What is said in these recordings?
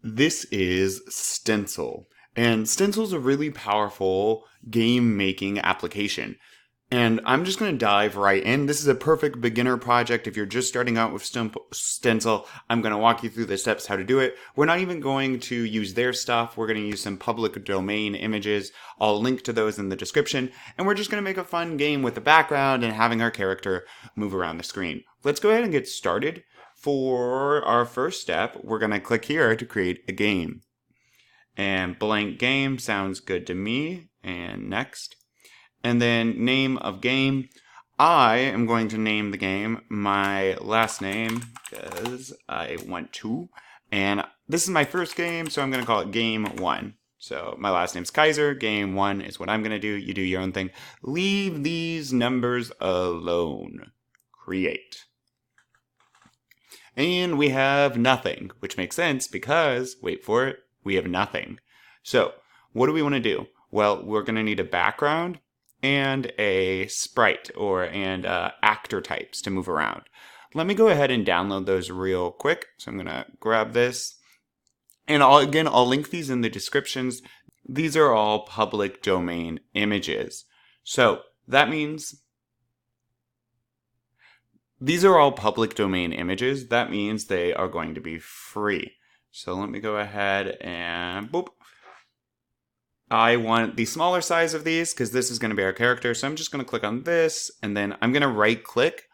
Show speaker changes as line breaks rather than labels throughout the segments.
This is Stencyl, and Stencil is a really powerful game making application. And I'm just going to dive right in. This is a perfect beginner project. If you're just starting out with Stencyl, I'm going to walk you through the steps how to do it. We're not even going to use their stuff. We're going to use some public domain images. I'll link to those in the description. And we're just going to make a fun game with the background and having our character move around the screen. Let's go ahead and get started. For our first step, we're going to click here to create a game. And blank game sounds good to me. And next. And then name of game. I am going to name the game my last name because I want to. And this is my first game, so I'm going to call it Game 1. So my last name's Kaiser. Game 1 is what I'm going to do. You do your own thing. Leave these numbers alone. Create. And we have nothing, which makes sense because, wait for it, we have nothing. So what do we want to do? Well, we're going to need a background and a sprite and actor types to move around. Let me go ahead and download those real quick. So I'm going to grab this. And I'll link these in the descriptions. These are all public domain images. So that means these are all public domain images. That means they are going to be free. So let me go ahead and boop. I want the smaller size of these because this is going to be our character. So I'm just going to click on this and then I'm going to right click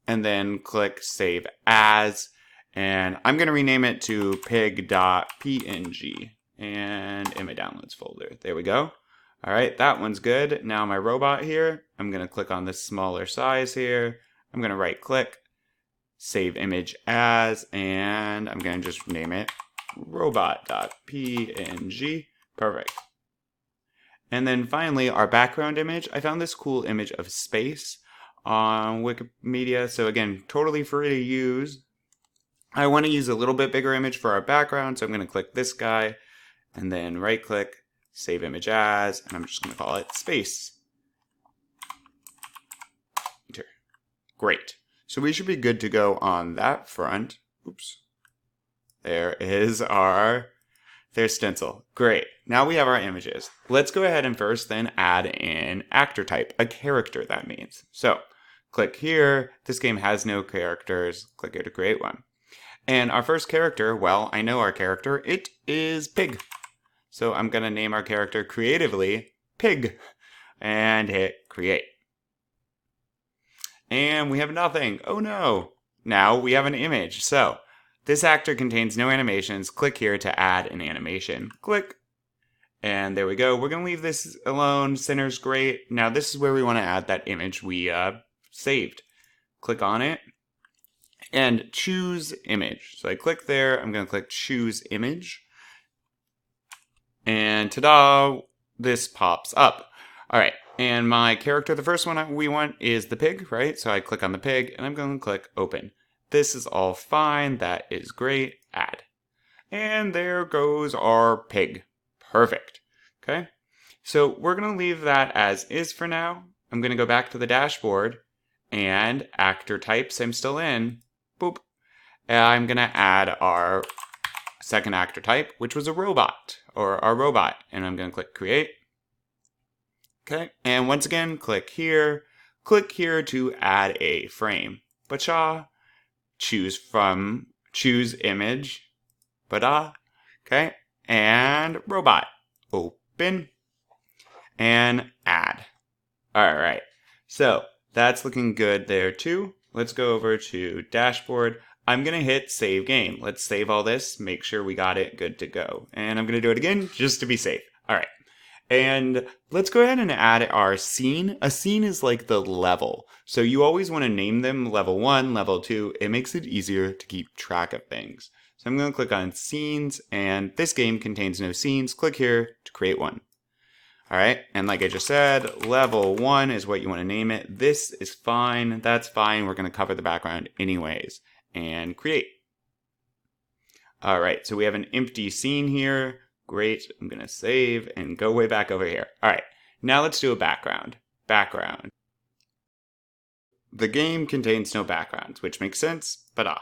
and then click save as. And I'm going to rename it to pig.png and in my downloads folder. There we go. All right, that one's good. Now my robot here, I'm going to click on this smaller size here. I'm going to right click, save image as, and I'm going to just name it robot.png. Perfect. And then finally, our background image. I found this cool image of space on Wikimedia. So again, totally free to use. I want to use a little bit bigger image for our background. So I'm going to click this guy and then right click, save image as, and I'm just going to call it space. Enter. Great. So we should be good to go on that front. Oops. There's Stencyl. Great. Now we have our images. Let's go ahead and first then add in actor type, a character that means. So click here. This game has no characters. Click here to create one. And our first character, well, I know our character. It is Pig. So I'm going to name our character creatively Pig and hit create. And we have nothing. Oh no. Now we have an image. So this actor contains no animations. Click here to add an animation. Click. And there we go. We're going to leave this alone. Center's great. Now this is where we want to add that image we saved. Click on it and choose image. So I click there. I'm going to click choose image. And ta-da, this pops up. All right. And my character, the first one we want is the pig, right? So I click on the pig and I'm going to click open. This is all fine. That is great. Add. And there goes our pig. Perfect. Okay. So we're going to leave that as is for now. I'm going to go back to the dashboard and actor types I'm still in. Boop. And I'm going to add our second actor type, which was a robot or our robot. And I'm going to click create. Okay. And once again, click here to add a frame. Bacha. Choose image, okay, and robot, open, and add. All right, so that's looking good there too. Let's go over to dashboard. I'm gonna hit save game. Let's save all this, make sure we got it good to go. And I'm gonna do it again just to be safe. All right. And let's go ahead and add our scene. A scene is like the level. So you always want to name them level 1, level 2. It makes it easier to keep track of things. So I'm going to click on scenes and this game contains no scenes. Click here to create one. All right. And like I just said, level 1 is what you want to name it. This is fine. That's fine. We're going to cover the background anyways and create. All right. So we have an empty scene here. Great. I'm going to save and go way back over here. All right. Now let's do a background. Background. The game contains no backgrounds, which makes sense, but All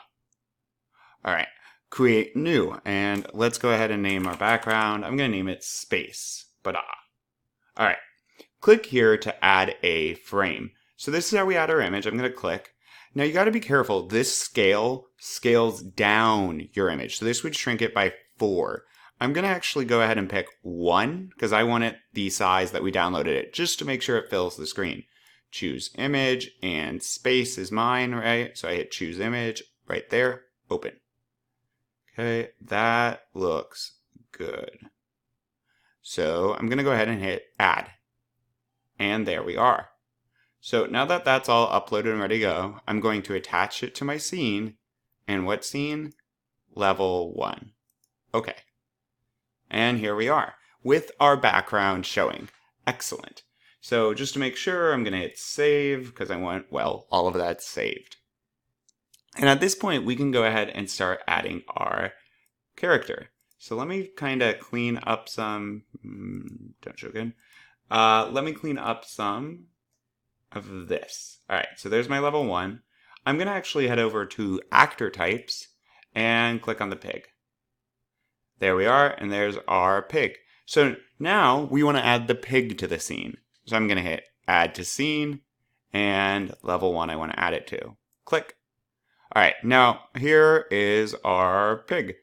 right. create new, and let's go ahead and name our background. I'm going to name it space. All right, click here to add a frame. So this is how we add our image. I'm going to click. Now you got to be careful. This scale scales down your image. So this would shrink it by 4. I'm going to actually go ahead and pick 1 because I want it the size that we downloaded it, just to make sure it fills the screen. Choose image, and space is mine, right? So I hit choose image right there, open. Okay, that looks good. So I'm going to go ahead and hit add. And there we are. So now that that's all uploaded and ready to go, I'm going to attach it to my scene. And what scene? Level 1. Okay. And here we are with our background showing. Excellent. So just to make sure, I'm going to hit save because I want, well, all of that's saved. And at this point, we can go ahead and start adding our character. So let me kind of clean up some, don't show again. Let me clean up some of this. All right, so there's my level 1. I'm going to actually head over to actor types and click on the pig. There we are, and there's our pig. So now we want to add the pig to the scene. So I'm going to hit add to scene, and level 1 I want to add it to. Click. All right, now here is our pig.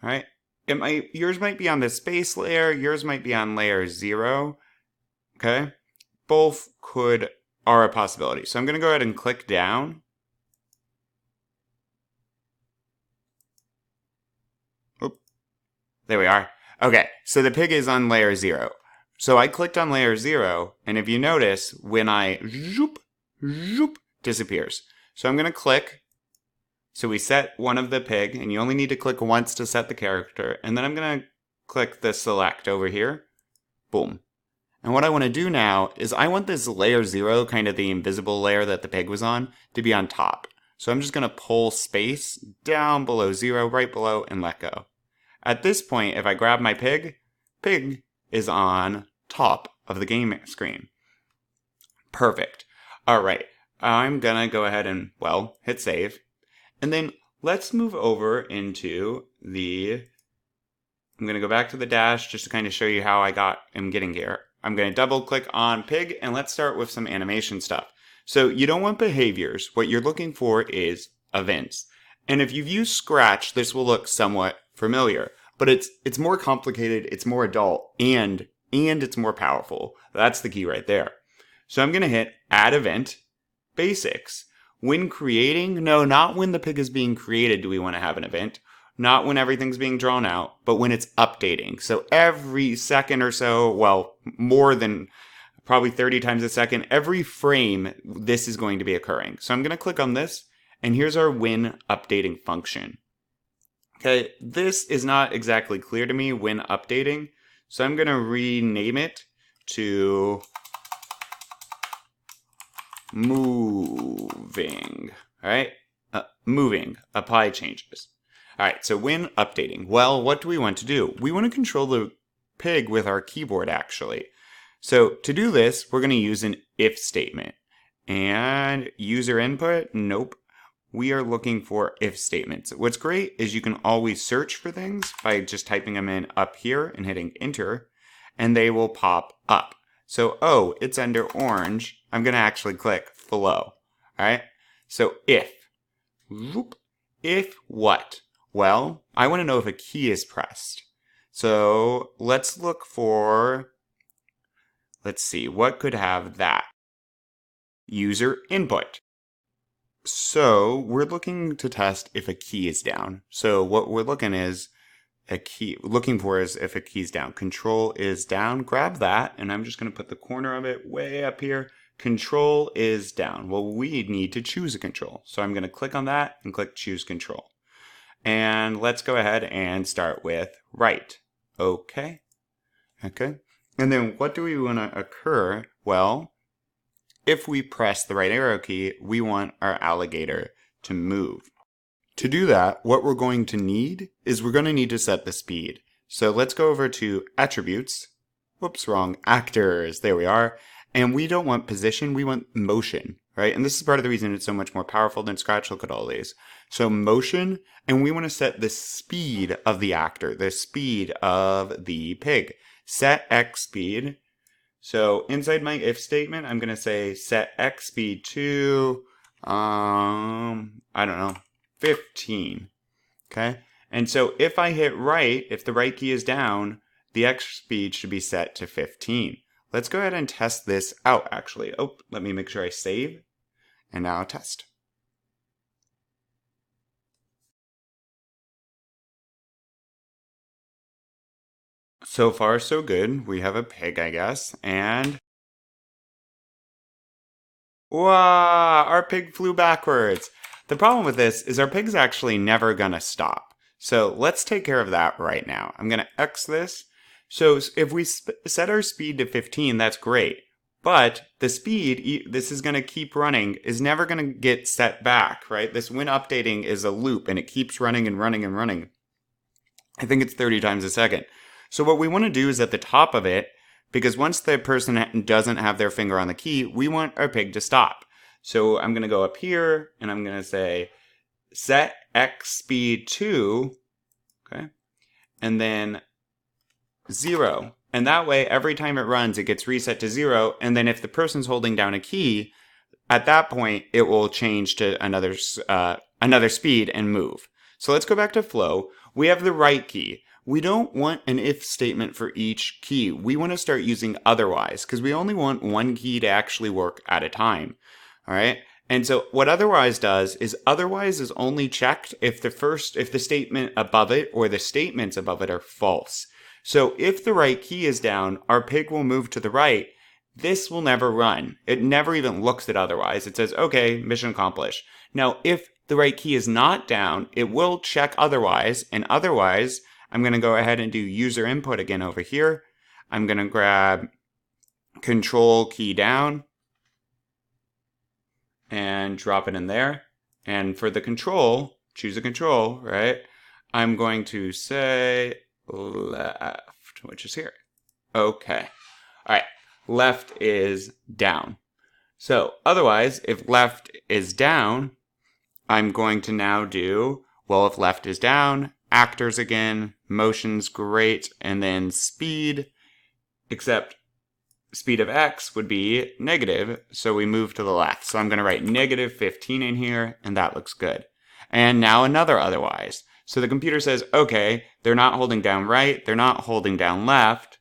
All right, yours might be on the space layer, yours might be on layer 0. Okay, both are a possibility. So I'm going to go ahead and click down. Oop. There we are. Okay, so the pig is on layer 0. So I clicked on layer 0, and if you notice, when I zoop, disappears. So I'm going to click. So we set one of the pig, and you only need to click once to set the character. And then I'm going to click the select over here. Boom. And what I want to do now is I want this layer 0, kind of the invisible layer that the pig was on, to be on top. So I'm just going to pull space down below 0, right below, and let go. At this point, if I grab my pig is on top of the game screen. Perfect. All right. I'm going to go ahead and, well, hit save. And then let's move over into I'm going to go back to the dash just to kind of show you how am getting here. I'm going to double click on pig, and let's start with some animation stuff. So you don't want behaviors. What you're looking for is events. And if you've used Scratch, this will look somewhat familiar, but it's more complicated, it's more adult, and it's more powerful. That's the key right there. So I'm going to hit add event, basics. When creating, no, not when the pig is being created do we want to have an event. Not when everything's being drawn out, but when it's updating. So every second or so, well, more than probably 30 times a second, every frame, this is going to be occurring. So I'm going to click on this, and here's our when updating function. Okay, this is not exactly clear to me when updating, so I'm going to rename it to moving. All right, moving, apply changes. All right, so when updating, well, what do we want to do? We want to control the pig with our keyboard, actually. So to do this, we're going to use an if statement. And user input, nope. We are looking for if statements. What's great is you can always search for things by just typing them in up here and hitting enter, and they will pop up. So, oh, it's under orange. I'm going to actually click flow. All right, so if what? Well, I want to know if a key is pressed. So let's look for, let's see, what could have that? User input. So we're looking to test if a key is down. So what we're looking for is if a key's down. Control is down. Grab that, and I'm just going to put the corner of it way up here. Control is down. Well, we need to choose a control. So I'm going to click on that and click choose control. And let's go ahead and start with right. Okay. And then what do we want to occur? Well, if we press the right arrow key, we want our alligator to move. To do that, what we're going to need is we're going to need to set the speed. So let's go over to attributes. Whoops, wrong. Actors. There we are. And we don't want position, we want motion, right? And this is part of the reason it's so much more powerful than Scratch. Look at all these. So motion, and we want to set the speed of the actor, the speed of the pig. Set X speed. So inside my if statement, I'm going to say set X speed to, I don't know, 15. Okay. And so if I hit right, if the right key is down, the X speed should be set to 15. Let's go ahead and test this out, actually. Oh, let me make sure I save. And now test. So far, so good. We have a pig, I guess. And wow, our pig flew backwards. The problem with this is our pig's actually never gonna stop. So let's take care of that right now. I'm gonna X this. So if we set our speed to 15, that's great. But the speed, this is gonna keep running, is never gonna get set back, right? This when updating is a loop and it keeps running and running and running. I think it's 30 times a second. So what we wanna do is at the top of it, because once the person doesn't have their finger on the key, we want our pig to stop. So I'm going to go up here and I'm going to say set X speed to, okay, and then 0. And that way, every time it runs, it gets reset to 0. And then if the person's holding down a key, at that point, it will change to another speed and move. So let's go back to flow. We have the right key. We don't want an if statement for each key. We want to start using otherwise because we only want one key to actually work at a time. All right. And so what otherwise does is otherwise is only checked if the statement above it or the statements above it are false. So if the right key is down, our pig will move to the right. This will never run. It never even looks at otherwise. It says, okay, mission accomplished. Now, if the right key is not down, it will check otherwise, and otherwise, I'm going to go ahead and do user input again over here. I'm going to grab control key down and drop it in there. And for the control, choose a control, right? I'm going to say left, which is here. Okay. All right. Left is down. So otherwise, if left is down, I'm going to now do, well, if left is down, actors again, motion's great, and then speed, except speed of X would be negative, so we move to the left. So I'm going to write negative 15 in here, and that looks good. And now another otherwise. So the computer says, okay, they're not holding down right, they're not holding down left.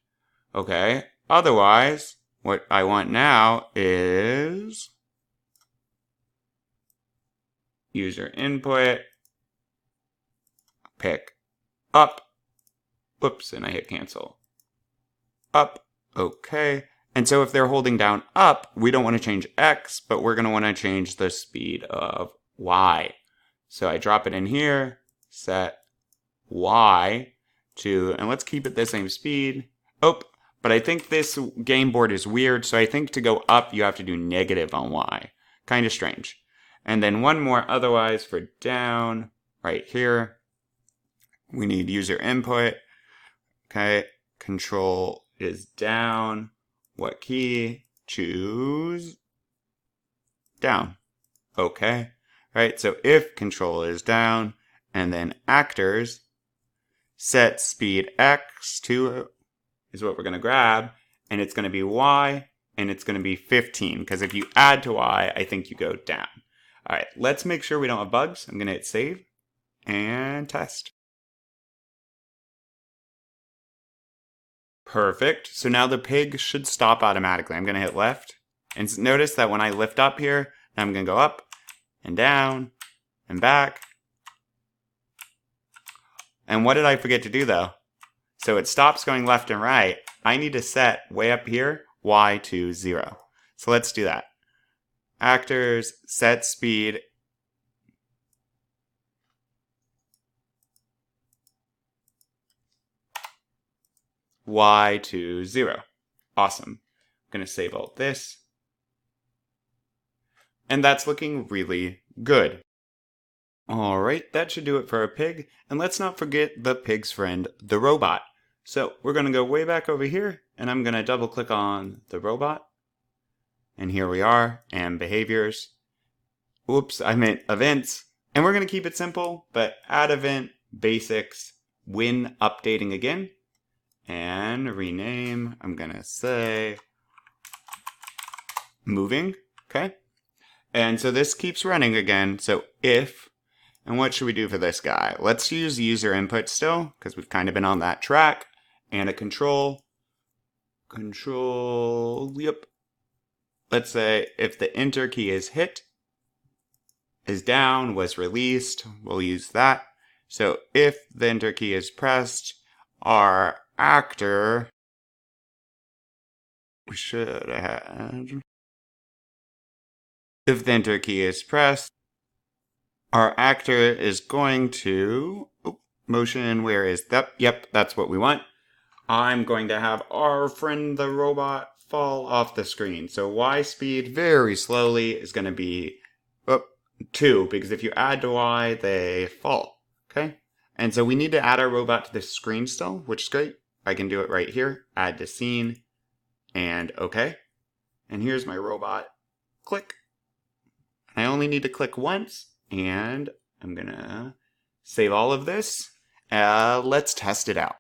Okay, otherwise, what I want now is user input, pick up, whoops, and I hit cancel. Up, okay. And so if they're holding down up, we don't want to change X, but we're going to want to change the speed of Y. So I drop it in here, set Y to, and let's keep it the same speed. Oh, but I think this game board is weird, so I think to go up, you have to do negative on Y. Kind of strange. And then one more otherwise for down, right here. We need user input. Okay, control is down. What key? Choose down. Okay. Right, so if control is down, and then actors, set speed X to is what we're going to grab, and it's going to be Y, and it's going to be 15, because if you add to Y, I think you go down. All right, let's make sure we don't have bugs. I'm going to hit save and test. Perfect. So now the pig should stop automatically. I'm going to hit left. And notice that when I lift up here, I'm going to go up and down and back. And what did I forget to do though? So it stops going left and right. I need to set way up here, Y to 0. So let's do that. Actors, set speed. Y to 0. Awesome. I'm going to save all this. And that's looking really good. Alright, that should do it for our pig. And let's not forget the pig's friend, the robot. So we're going to go way back over here, and I'm going to double click on the robot. And here we are, and behaviors. Oops, I meant events. And we're going to keep it simple, but add event, basics, when updating again. And rename, I'm going to say moving, okay? And so this keeps running again. So if, and what should we do for this guy? Let's use user input still, because we've kind of been on that track. And a control, yep. Let's say if the enter key is hit, is down, was released, we'll use that. So if the enter key is pressed, our actor, we should have, if the enter key is pressed, our actor is going to, motion, where is that? Yep, that's what we want. I'm going to have our friend the robot fall off the screen. So Y speed very slowly is going to be 2, because if you add to Y, they fall, okay? And so we need to add our robot to this screen still, which is great. I can do it right here, add to scene, and okay. And here's my robot. Click. I only need to click once, and I'm gonna save all of this. Let's test it out.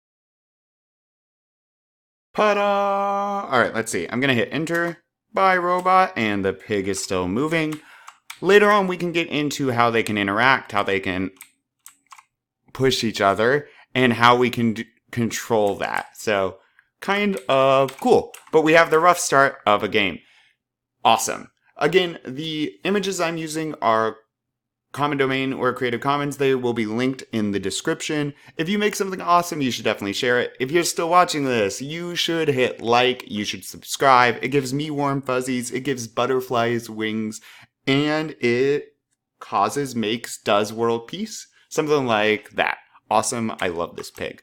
Ta-da! All right, let's see. I'm gonna hit enter. Bye, robot, and the pig is still moving. Later on, we can get into how they can interact, how they can push each other, and how we can control that. So, kind of cool. But we have the rough start of a game. Awesome. Again, the images I'm using are Common Domain or Creative Commons. They will be linked in the description. If you make something awesome, you should definitely share it. If you're still watching this, you should hit like, you should subscribe. It gives me warm fuzzies, it gives butterflies wings, and it does world peace. Something like that. Awesome, I love this pig.